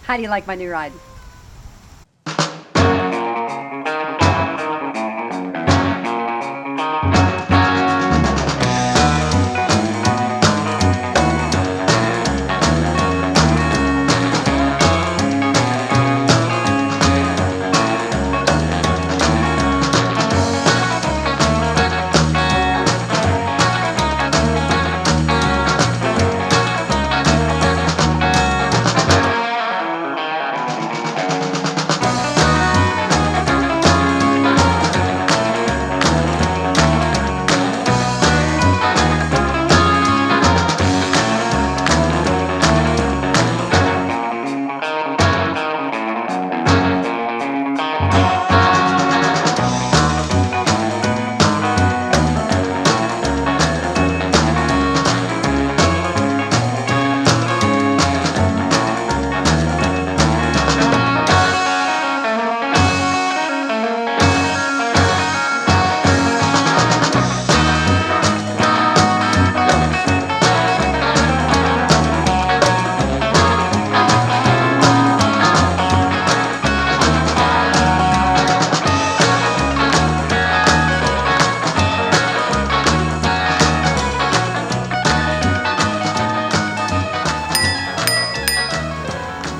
How do you like my new ride?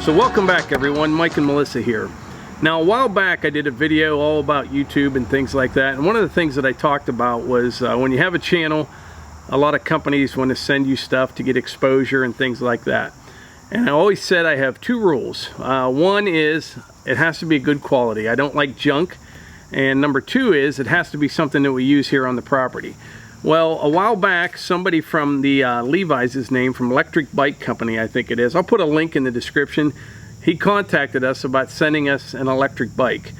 So welcome back everyone, Mike and Melissa here. Now a while back I did a video all about YouTube and things like that, and one of the things that I talked about was when you have a channel, a lot of companies want to send you stuff to get exposure and things like that. And I always said I have two rules. One is it has to be good quality. I don't like junk. And number two is it has to be something that we use here on the property. Well, a while back, somebody from the Levi's, his name, from Lectric Bike Company, I think it is. I'll put a link in the description. He contacted us about sending us an electric bike.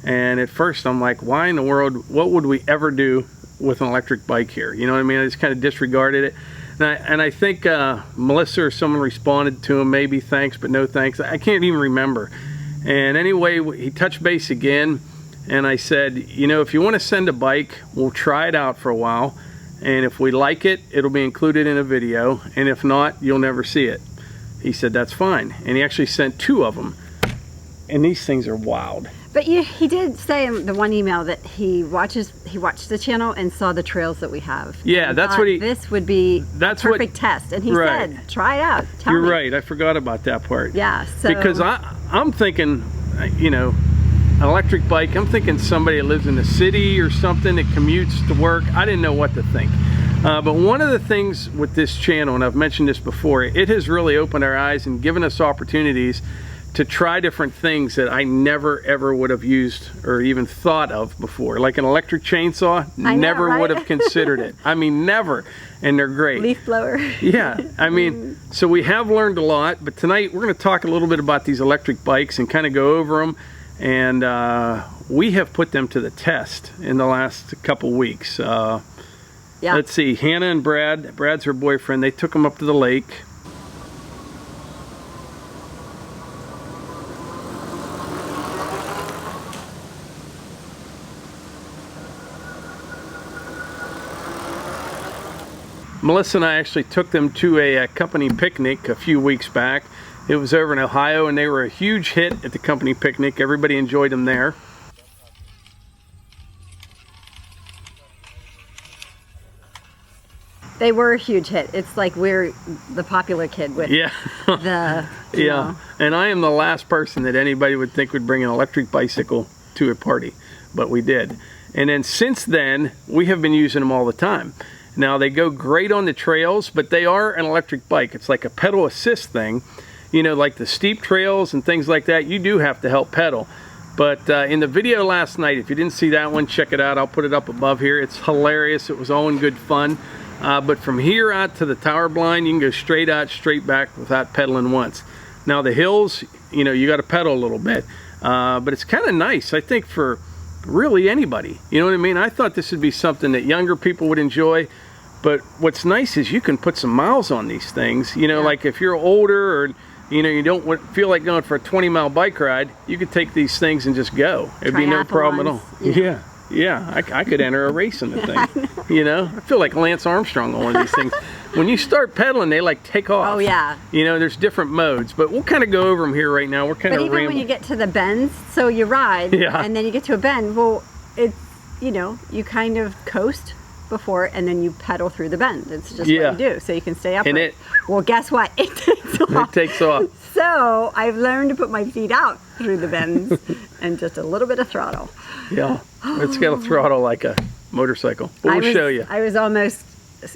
And at first I'm like, why in the world, what would we ever do with an electric bike here? You know what I mean? I just kind of disregarded it. And I think Melissa or someone responded to him, maybe thanks, but no thanks. I can't even remember. And anyway, he touched base again. And I said, you know, if you want to send a bike, we'll try it out for a while. And if we like it, it'll be included in a video. And if not, you'll never see it. He said, that's fine. And he actually sent two of them. And these things are wild. But he did say in the one email that he watched the channel and saw the trails that we have. Yeah, that's what he... This would be a perfect test. And he said, try it out. Tell me. You're right. I forgot about that part. Yeah. So, because I'm thinking, you know, an electric bike, I'm thinking somebody that lives in the city or something that commutes to work. I didn't know what to think. But one of the things with this channel, and I've mentioned this before, it has really opened our eyes and given us opportunities to try different things that I never ever would have used or even thought of before. Like an electric chainsaw, never would have considered it. I mean, never. And they're great. Leaf blower. Yeah, I mean, so we have learned a lot, but tonight we're going to talk a little bit about these electric bikes and kind of go over them. And we have put them to the test in the last couple weeks. Yeah. Let's see, Hannah and Brad's her boyfriend, they took them up to the lake. Melissa and I actually took them to a company picnic a few weeks back. It was over in Ohio, and they were a huge hit at the company picnic. Everybody enjoyed them there. They were a huge hit. It's like we're the popular kid with the... You know. And I am the last person that anybody would think would bring an electric bicycle to a party, but we did. And then since then, we have been using them all the time. Now, they go great on the trails, but they are an electric bike. It's like a pedal assist thing. You know, like the steep trails and things like that, you do have to help pedal. But in the video last night, if you didn't see that one, check it out. I'll put it up above here. It's hilarious. It was all in good fun. But from here out to the tower blind, you can go straight out, straight back without pedaling once. Now the hills, you know, you got to pedal a little bit. But it's kind of nice, I think, for really anybody. You know what I mean? I thought this would be something that younger people would enjoy. But what's nice is you can put some miles on these things. You know, like if you're older or, you know, you don't feel like going for a 20-mile bike ride, you could take these things and just go. It'd be no problem at all. Yeah, I could enter a race in the thing. You know, I feel like Lance Armstrong on one of these things. when you start pedaling, they like take off. Oh yeah. You know, there's different modes, but we'll kind of go over them here right now. We're kind of But even when you get to the bends, so you ride, and then you get to a bend, well, it's, you know, you kind of coast before, and then you pedal through the bend. It's just what you do, so you can stay upright. Well, guess what? It takes off. It takes off. So I've learned to put my feet out through the bends and just a little bit of throttle. Yeah, it's got a throttle like a motorcycle. But we'll show you. I was almost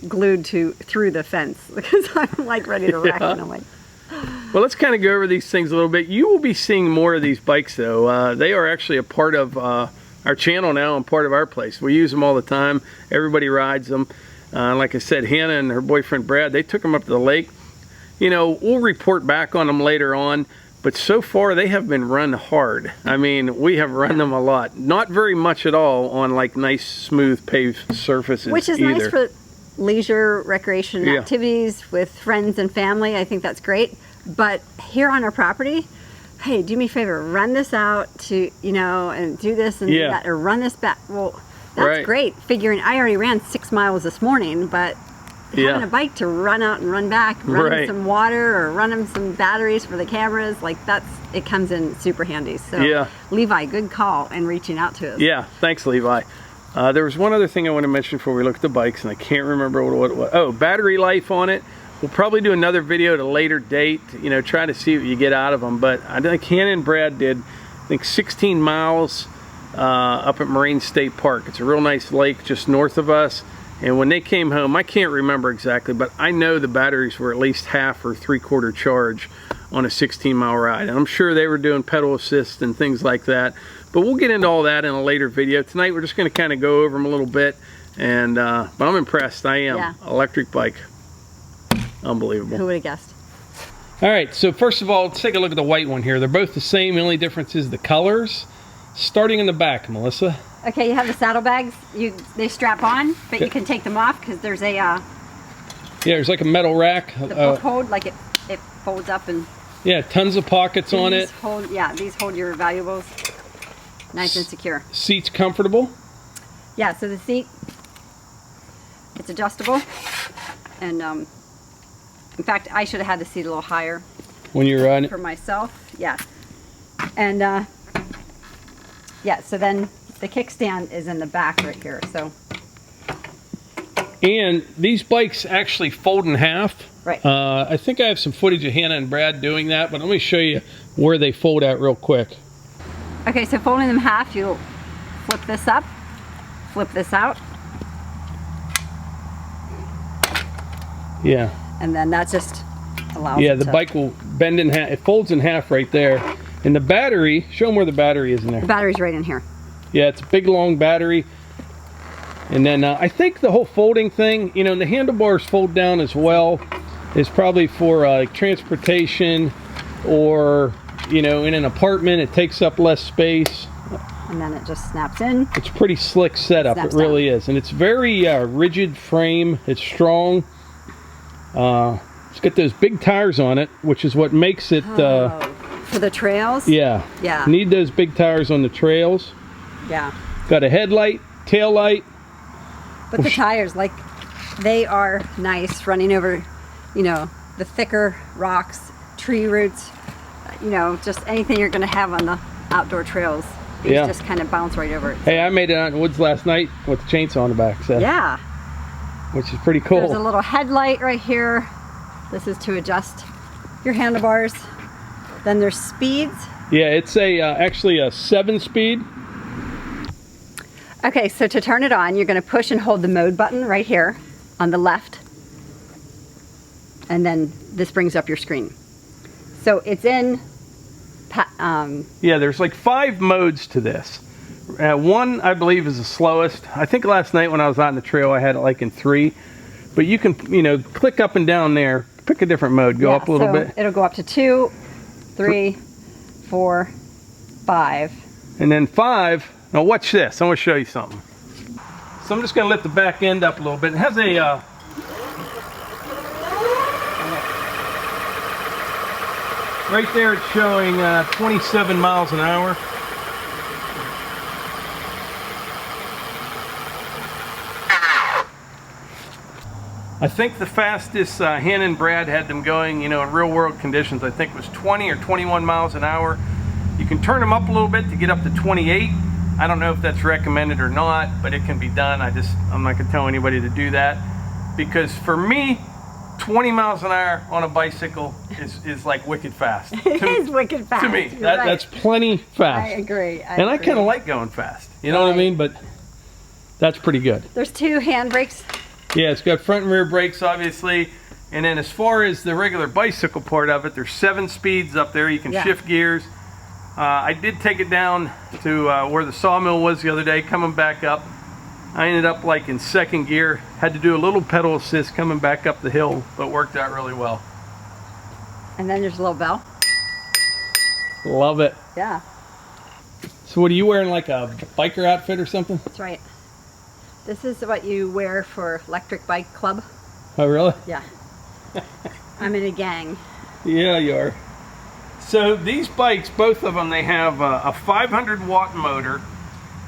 glued through the fence because I'm like ready to wreck, and I'm like. Well, let's kind of go over these things a little bit. You will be seeing more of these bikes, though. They are actually a part of our channel now and part of our place. We use them all the time. Everybody rides them. Like I said, Hannah and her boyfriend Brad, they took them up to the lake. You know, we'll report back on them later on, but so far they have been run hard. I mean, we have run them a lot. Not very much at all on like nice, smooth paved surfaces. Which is nice for leisure, recreation activities with friends and family. I think that's great. But here on our property, hey, do me a favor, run this out to, you know, and do this and do that, or run this back. Well, that's great. Figuring I already ran 6 miles this morning, but having a bike to run out and run back, run them some water or run them some batteries for the cameras, like it comes in super handy. So Levi, good call and reaching out to us. Yeah, thanks Levi. There was one other thing I want to mention before we look at the bikes, and I can't remember what it was. Oh, battery life on it. We'll probably do another video at a later date, you know, try to see what you get out of them. But I think Hannah and Brad did, I think 16 miles up at Marine State Park. It's a real nice lake just north of us. And when they came home, I can't remember exactly, but I know the batteries were at least half or 3/4 charge on a 16-mile ride. And I'm sure they were doing pedal assist and things like that. But we'll get into all that in a later video. Tonight we're just going to kind of go over them a little bit. And but I'm impressed. I am. Electric bike. Unbelievable. Who would have guessed? All right, so first of all, let's take a look at the white one here. They're both the same. The only difference is the colors. Starting in the back, Melissa. Okay, you have the saddlebags. They strap on, but you can take them off because there's a there's like a metal rack. The book hold, like it folds up and tons of pockets on it. These hold your valuables nice and secure. Seat's comfortable. Yeah, so the seat, it's adjustable, and in fact I should have had the seat a little higher when you're riding for myself. And so then the kickstand is in the back right here. So, and these bikes actually fold in half. Right. I think I have some footage of Hannah and Brad doing that, but let me show you where they fold out real quick. Okay, so folding them half, you'll flip this up, flip this out. Yeah. And then that just allows the bike will bend in half. It folds in half right there. And the battery, show them where the battery is in there. The battery's right in here. Yeah, it's a big long battery. And then I think the whole folding thing, you know, the handlebars fold down as well, is probably for transportation, or, you know, in an apartment, it takes up less space. And then it just snaps in. It's pretty slick setup, it really is. And it's very rigid frame, it's strong. It's got those big tires on it, which is what makes it... for the trails? Yeah. Need those big tires on the trails. Yeah. Got a headlight, tail light. But the tires, like, they are nice running over, you know, the thicker rocks, tree roots, you know, just anything you're going to have on the outdoor trails. These just kind of bounce right over it. Hey, I made it out in the woods last night with the chainsaw on the back. So. Yeah. Which is pretty cool. There's a little headlight right here. This is to adjust your handlebars. Then there's speeds. Yeah, it's a actually a 7-speed. Okay, so to turn it on, you're going to push and hold the mode button right here on the left. And then this brings up your screen. So it's in... there's like 5 modes to this. One, I believe, is the slowest. I think last night when I was out in the trail, I had it like in 3. But you can, you know, click up and down there, pick a different mode, go up a little bit. It'll go up to 2, 3, 4, 5. And then 5, now watch this, I'm going to show you something. So I'm just going to lift the back end up a little bit. It has a... right there it's showing 27 miles an hour. I think the fastest Hannah and Brad had them going, you know, in real world conditions, I think was 20 or 21 miles an hour. You can turn them up a little bit to get up to 28. I don't know if that's recommended or not, but it can be done. I'm not gonna tell anybody to do that, because for me, 20 miles an hour on a bicycle is like wicked fast. It is wicked fast. To me, that's plenty fast. I agree. I kind of like going fast. You know what I mean? But that's pretty good. There's 2 handbrakes. Yeah, it's got front and rear brakes, obviously. And then as far as the regular bicycle part of it, there's 7 speeds up there. You can shift gears. I did take it down to where the sawmill was the other day, coming back up. I ended up like in 2nd gear. Had to do a little pedal assist coming back up the hill, but worked out really well. And then there's a little bell. Love it. Yeah. So what are you wearing, like a biker outfit or something? That's right. This is what you wear for Electric Bike Club. Oh, really? Yeah. I'm in a gang. Yeah, you are. So these bikes, both of them, they have a 500 watt motor.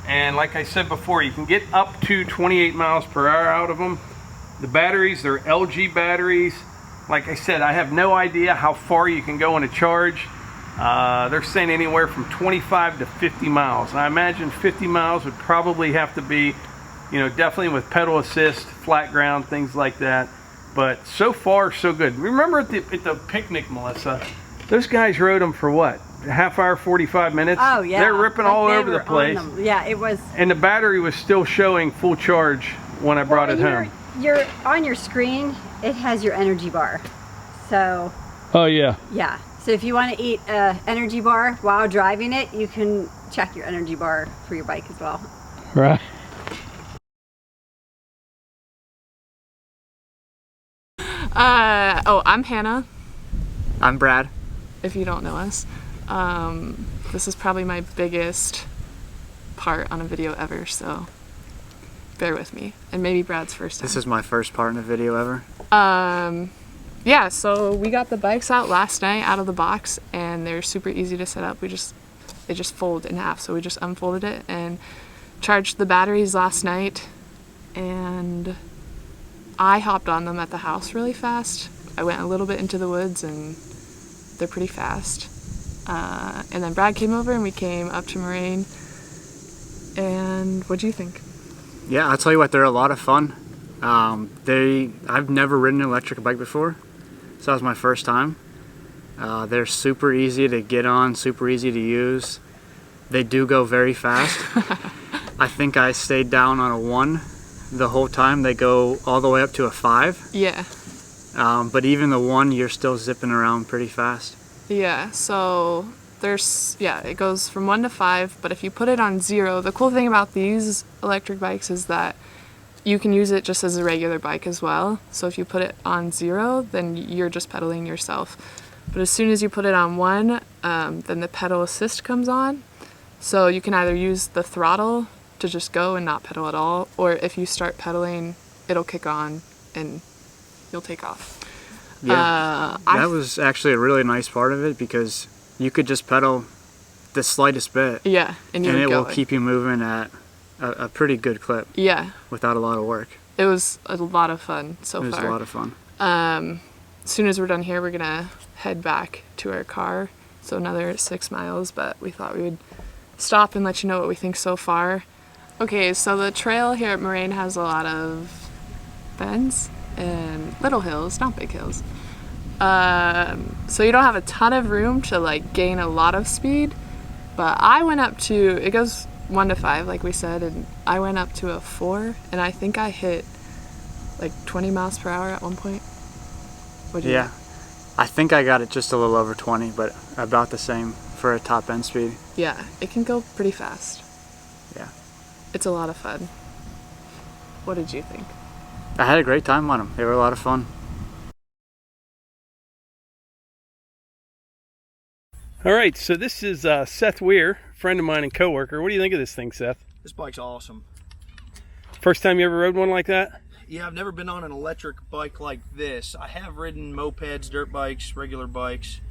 And like I said before, you can get up to 28 miles per hour out of them. The batteries, they're LG batteries. Like I said, I have no idea how far you can go in a charge. They're saying anywhere from 25 to 50 miles. And I imagine 50 miles would probably have to be, you know, definitely with pedal assist, flat ground, things like that. But so far, so good. Remember at the picnic, Melissa, those guys rode them for what? A half hour, 45 minutes? Oh, yeah. They're ripping all over the place. Yeah, it was. And the battery was still showing full charge when I brought it home. You're on your screen, it has your energy bar. So. Oh, yeah. Yeah. So if you want to eat an energy bar while driving it, you can check your energy bar for your bike as well. Right. I'm Hannah. I'm Brad. If you don't know us. This is probably my biggest part on a video ever, so bear with me. And maybe Brad's first time. This is my first part in a video ever. Yeah, so we got the bikes out last night out of the box, and they're super easy to set up. They just fold in half, so we just unfolded it and charged the batteries last night, and I hopped on them at the house really fast. I went a little bit into the woods, and they're pretty fast. And then Brad came over, and we came up to Moraine. And what do you think? Yeah, I'll tell you what, they're a lot of fun. I've never ridden an electric bike before, so that was my first time. They're super easy to get on, super easy to use. They do go very fast. I think I stayed down on a 1 the whole time. They go all the way up to a 5. Yeah. But even the 1, you're still zipping around pretty fast. Yeah, so it goes from 1 to 5, but if you put it on 0, the cool thing about these electric bikes is that you can use it just as a regular bike as well. So if you put it on 0, then you're just pedaling yourself. But as soon as you put it on 1, then the pedal assist comes on. So you can either use the throttle to just go and not pedal at all, or if you start pedaling, it'll kick on and you'll take off. Yeah, that was actually a really nice part of it, because you could just pedal the slightest bit. Yeah, and it will keep you moving at a pretty good clip. Yeah. Without a lot of work. It was a lot of fun so far. It was a lot of fun. As soon as we're done here, we're gonna head back to our car. So another 6 miles, but we thought we would stop and let you know what we think so far. Okay, so the trail here at Moraine has a lot of bends and little hills, not big hills. So you don't have a ton of room to like gain a lot of speed, but I went up to, it goes 1 to 5 like we said, and I went up to a 4, and I think I hit like 20 miles per hour at one point. Yeah, I think I got it just a little over 20, but about the same for a top end speed. Yeah, it can go pretty fast. Yeah. It's a lot of fun. What did you think? I had a great time on them. They were a lot of fun. All right, so this is Seth Weir, friend of mine and coworker. What do you think of this thing, Seth? This bike's awesome. First time you ever rode one like that? Yeah, I've never been on an electric bike like this. I have ridden mopeds, dirt bikes, regular bikes,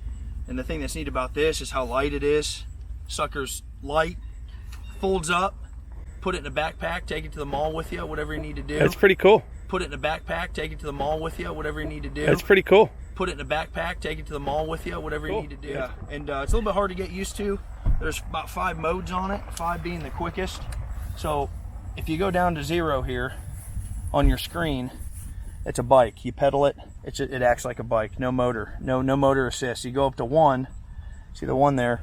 and the thing that's neat about this is how light it is. Sucker's light, folds up, Put it in a backpack, take it to the mall with you, whatever you need to do. That's pretty cool. Put it in a backpack, take it to the mall with you, whatever you need to do. That's pretty cool. Put it in a backpack, take it to the mall with you, whatever Cool. you need to do. Yeah. And it's a little bit hard to get used to. There's about 5 modes on it, 5 being the quickest. So if you go down to 0 here on your screen, it's a bike. You pedal it, it acts like a bike. No motor, no motor assist. You go up to 1, see the 1 there.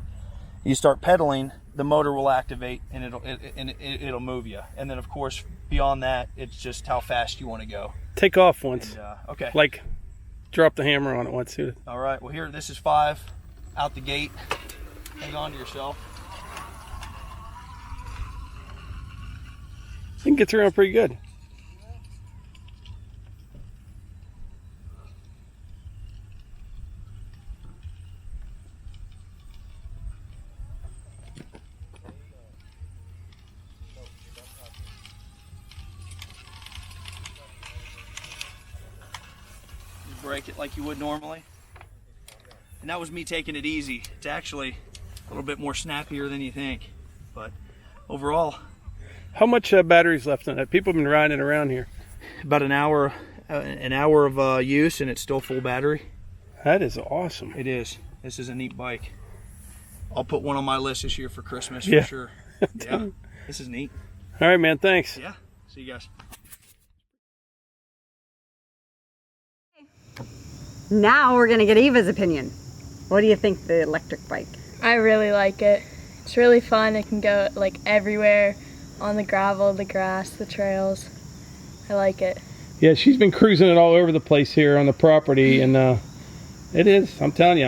You start pedaling, the motor will activate and it'll move you. And then of course beyond that, it's just how fast you want to go. Take off once. And, okay. Like, drop the hammer on it once. All right. Well, here, this is 5 out the gate. Hang on to yourself. I think it gets around pretty good. Break it like you would normally. And that was me taking it easy. It's actually a little bit more snappier than you think. But overall, How much battery's left on it? People have been riding around here. about an hour of use and it's still full battery. That is awesome. It is. This is a neat bike. I'll put one on my list this year for Christmas Yeah. for sure. Yeah. This is neat. All right, man. Thanks. Yeah. See you guys. Now we're gonna get Eva's opinion. What do you think of the electric bike? I really like it. It's really fun. It can go like everywhere on the gravel, the grass, the trails. I like it. Yeah, she's been cruising it all over the place here on the property, and it is. I'm telling you,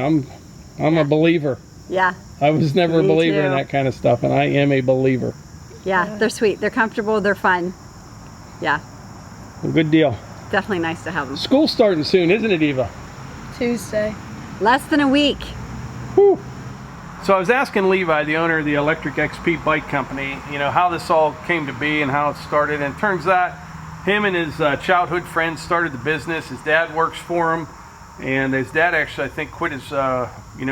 I'm a believer. Yeah, I was never a Me believer in too. that kind of stuff, and I am a believer. yeah, they're sweet. They're comfortable. They're fun. Yeah, Well, good deal. definitely nice to have them. School's starting soon, isn't it, Eva? Tuesday. Less than a week. Whew. So I was asking Levi, the owner of the Lectric XP bike company, how this all came to be and how it started. And it turns out him and his childhood friends started the business. His dad works for him, and his dad actually, I think, quit his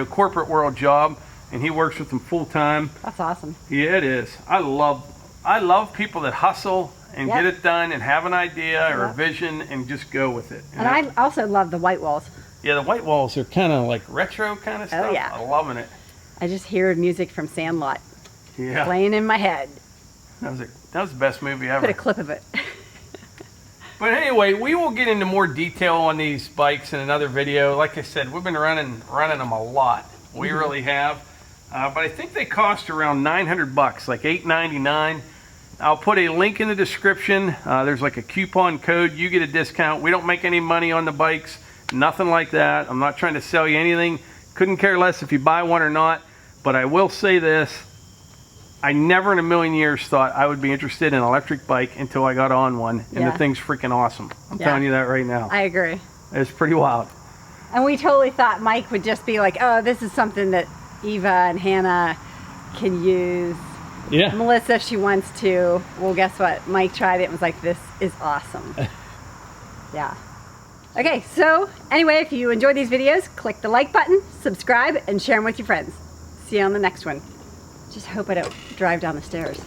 corporate world job, and he works with them full time. That's awesome. Yeah, it is. I love people that hustle and Yep. get it done and have an idea or a Yep. vision and just go with it. And I also love the white walls. Yeah, the white walls are kind of like retro kind of stuff. yeah. I'm loving it. I just hear music from Sandlot Yeah, playing in my head. that was the best movie ever. Put a clip of it. But anyway, we will get into more detail on these bikes in another video. Like I said, we've been running them a lot. We really have. But I think they cost around $900, like $899. I'll put a link in the description. There's like a coupon code. You get a discount. We don't make any money on the bikes. Nothing like that. I'm not trying to sell you anything. Couldn't care less if you buy one or not. But I will say this. I never in a million years thought I would be interested in an electric bike until I got on one. And Yeah. the thing's freaking awesome. I'm Yeah. telling you that right now. I agree. It's pretty wild. And we totally thought Mike would just be like, oh, this is something that Eva and Hannah can use. Yeah. Melissa, if she wants to. Well, guess what? Mike tried it and was like, this is awesome. Yeah. Okay, so anyway, if you enjoy these videos, click the like button, subscribe, and share them with your friends. See you on the next one. Just hope I don't drive down the stairs.